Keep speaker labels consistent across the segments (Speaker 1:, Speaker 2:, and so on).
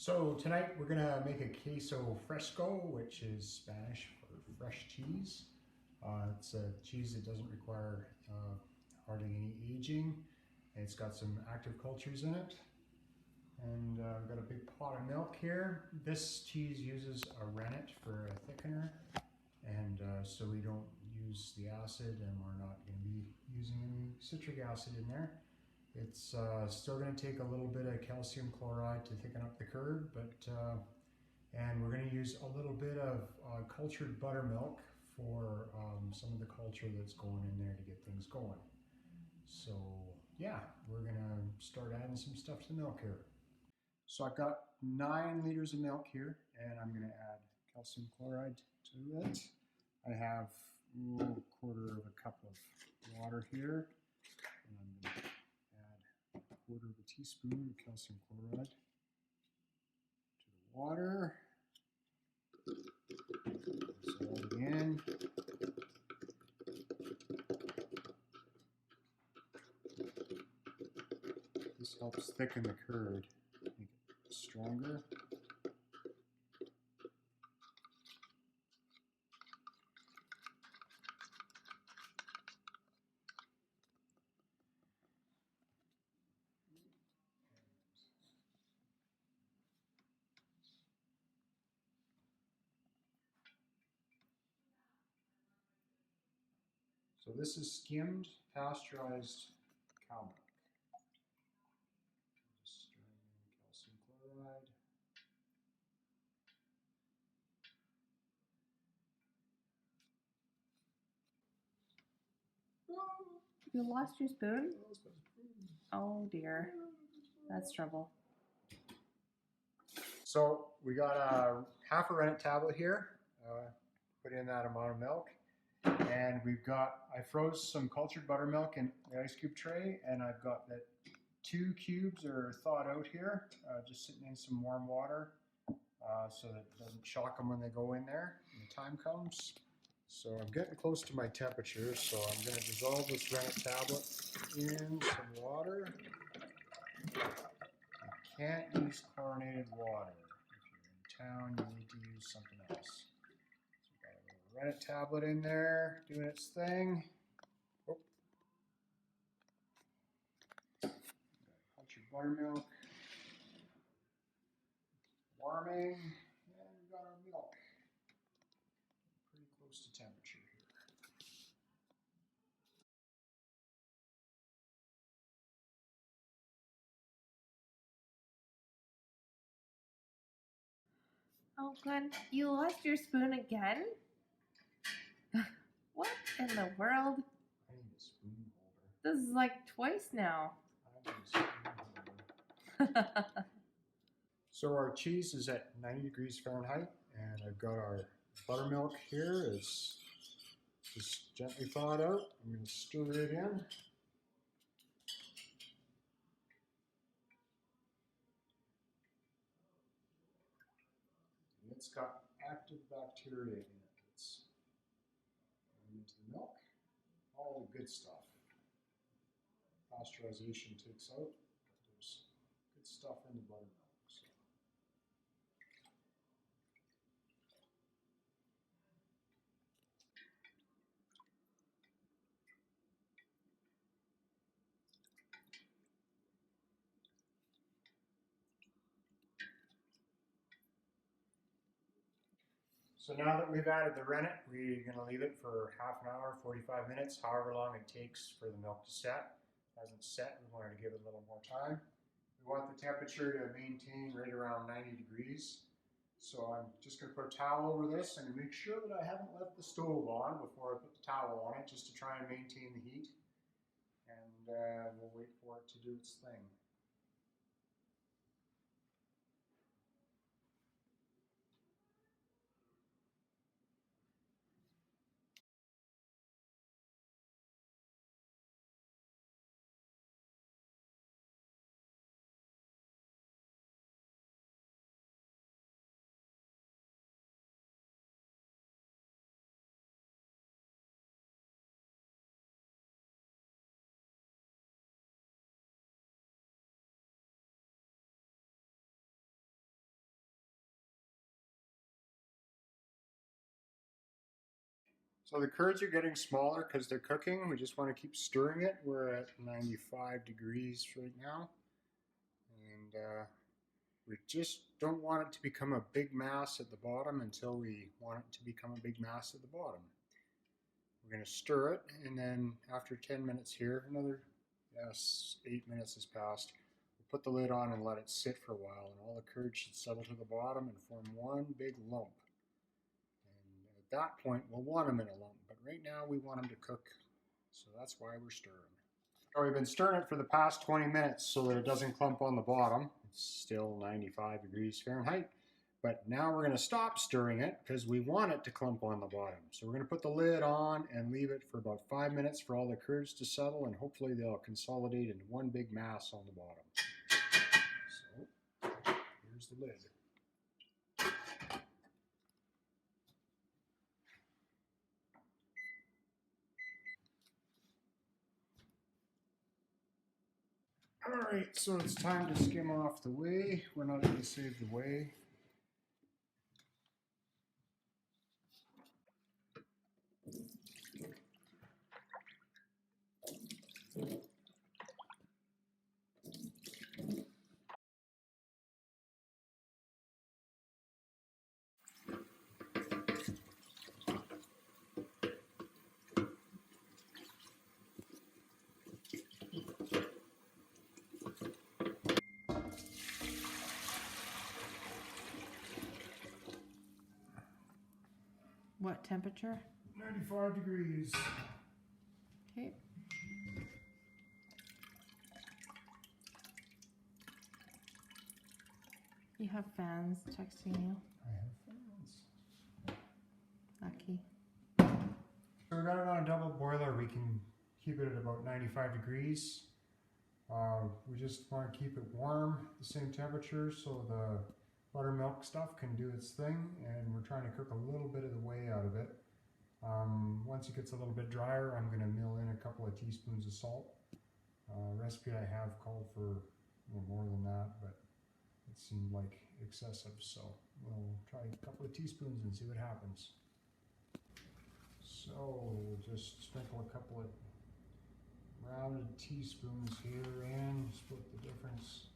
Speaker 1: So tonight we're gonna make a queso fresco, which is Spanish for fresh cheese. It's a cheese that doesn't require hardly any aging. It's got some active cultures in it. And we've got a big pot of milk here. This cheese uses a rennet for a thickener. And so we don't use the acid, and we're not gonna be using any citric acid in there. It's still going to take a little bit of calcium chloride to thicken up the curd, but and we're going to use a little bit of cultured buttermilk for some of the culture that's going in there to get things going. So yeah, we're going to start adding some stuff to the milk here. So I've got 9 liters of milk here, and I'm going to add calcium chloride to it. I have a quarter of a cup of water here, and I'm going to quarter of a teaspoon of calcium chloride to the water. Dissolve it in. This helps thicken the curd, make it stronger. So this is skimmed, pasteurized cow milk. Just stirring in calcium chloride.
Speaker 2: You lost your spoon? Oh dear, that's trouble.
Speaker 1: So we got a half a rennet tablet here. Put in that amount of milk. And I froze some cultured buttermilk in the ice cube tray, and I've got that 2 cubes are thawed out here, just sitting in some warm water so that it doesn't shock them when they go in there when the time comes. So I'm getting close to my temperature, so I'm going to dissolve this rennet tablet in some water. You can't use chlorinated water. If you're in town, you need to use something else. Rennet tablet in there, doing its thing. Oh. Cultured buttermilk. Warming. And we've got our milk. Pretty close to temperature here.
Speaker 2: Oh good, you lost your spoon again? What in the world?
Speaker 1: I need a spoon holder.
Speaker 2: This is like twice now.
Speaker 1: I need a spoon holder. So our cheese is at 90 degrees Fahrenheit, and I've got our buttermilk here. It's just gently thawed out. I'm going to stir it in. It's got active bacteria in it. It's going into the milk. All the good stuff. Pasteurization takes out, but there's good stuff in the buttermilk. So. So now that we've added the rennet, we're going to leave it for half an hour, 45 minutes, however long it takes for the milk to set. It hasn't set, we wanted to give it a little more time. We want the temperature to maintain right around 90 degrees. So I'm just going to put a towel over this and make sure that I haven't left the stove on before I put the towel on it, just to try and maintain the heat. And we'll wait for it to do its thing. So the curds are getting smaller because they're cooking. We just want to keep stirring it. We're at 95 degrees right now. And we just don't want it to become a big mass at the bottom until we want it to become a big mass at the bottom. We're going to stir it, and then after 10 minutes here, another 8 minutes has passed. We'll put the lid on and let it sit for a while, and all the curds should settle to the bottom and form one big lump. And at that point, we'll want them in a lump, but right now we want them to cook, so that's why we're stirring. So we've been stirring it for the past 20 minutes so that it doesn't clump on the bottom. It's still 95 degrees Fahrenheit. But now we're going to stop stirring it because we want it to clump on the bottom. So we're going to put the lid on and leave it for about 5 minutes for all the curds to settle, and hopefully they'll consolidate into one big mass on the bottom. So here's the lid. Alright, so it's time to skim off the whey. We're not going to save the whey.
Speaker 2: What temperature?
Speaker 1: 95 degrees.
Speaker 2: Okay. You have fans texting you.
Speaker 1: I have fans.
Speaker 2: Lucky.
Speaker 1: So we got it on a double boiler. We can keep it at about 95 degrees. We just want to keep it warm, the same temperature, so the buttermilk stuff can do its thing, and we're trying to cook a little bit of the whey out of it. Once it gets a little bit drier, I'm going to mill in a couple of teaspoons of salt. Recipe I have called for more than that, but it seemed like excessive, so we'll try a couple of teaspoons and see what happens. So we'll just sprinkle a couple of rounded teaspoons here in, split the difference.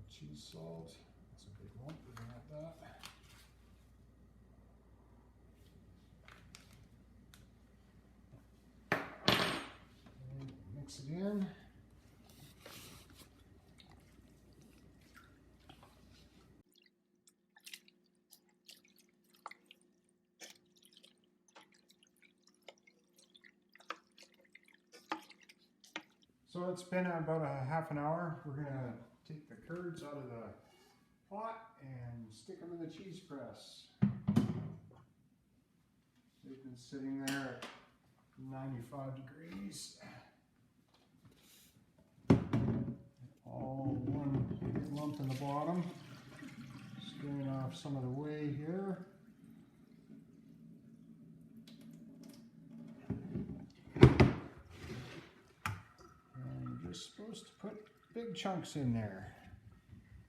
Speaker 1: Cheese salt, that's a big lump, we're gonna have that. And mix it in. So it's been about a half an hour. We're gonna take the curds out of the pot and stick them in the cheese press. They've been sitting there at 95 degrees. All one big lump in the bottom. Stirring off some of the whey here. You're supposed to put big chunks in there.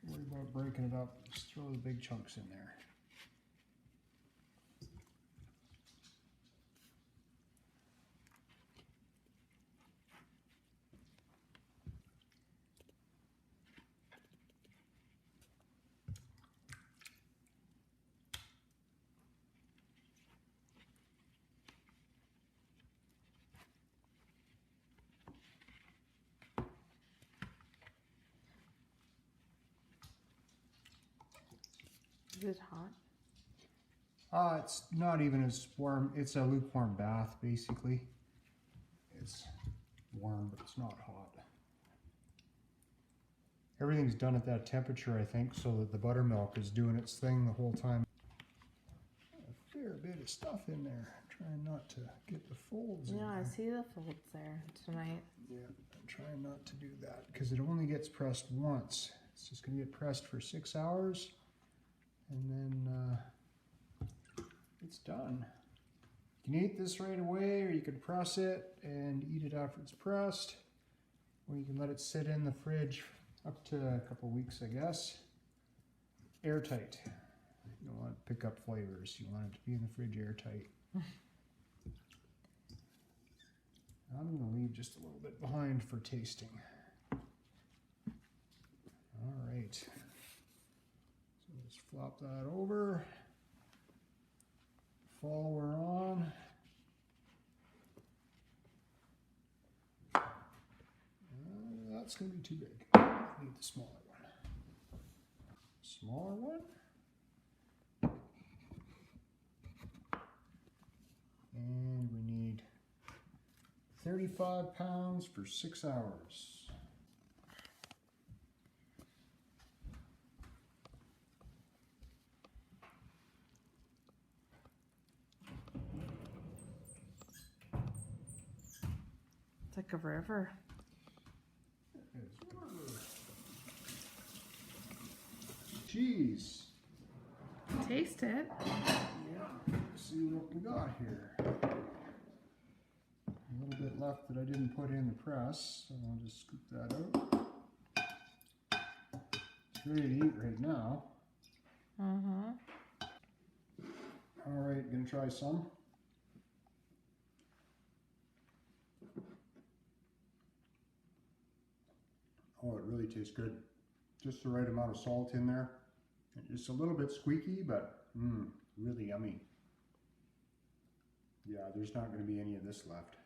Speaker 1: Don't worry about breaking it up, just throw the big chunks in there.
Speaker 2: Is it hot?
Speaker 1: It's not even as warm. It's a lukewarm bath, basically. It's warm, but it's not hot. Everything's done at that temperature, I think, so that the buttermilk is doing its thing the whole time. A fair bit of stuff in there. Trying not to get the folds in
Speaker 2: Yeah, I
Speaker 1: there.
Speaker 2: see the folds there tonight.
Speaker 1: Yeah, I'm trying not to do that because it only gets pressed once. It's just going to get pressed for 6 hours. And then it's done. You can eat this right away, or you can press it and eat it after it's pressed, or you can let it sit in the fridge up to a couple weeks, I guess. Airtight. You don't want to pick up flavors. You want it to be in the fridge airtight. I'm going to leave just a little bit behind for tasting. All right. So just flop that over. Follower on. That's going to be too big. I need the smaller one. Smaller one. And we need 35 pounds for 6 hours.
Speaker 2: It's like a river.
Speaker 1: Cheese.
Speaker 2: Taste it.
Speaker 1: Yeah, let's see what we got here. A little bit left that I didn't put in the press, so I'll just scoop that out. It's ready to eat right now.
Speaker 2: Mm-hmm.
Speaker 1: All right, gonna try some. Oh, it really tastes good. Just the right amount of salt in there. And just a little bit squeaky, but really yummy. Yeah, there's not going to be any of this left.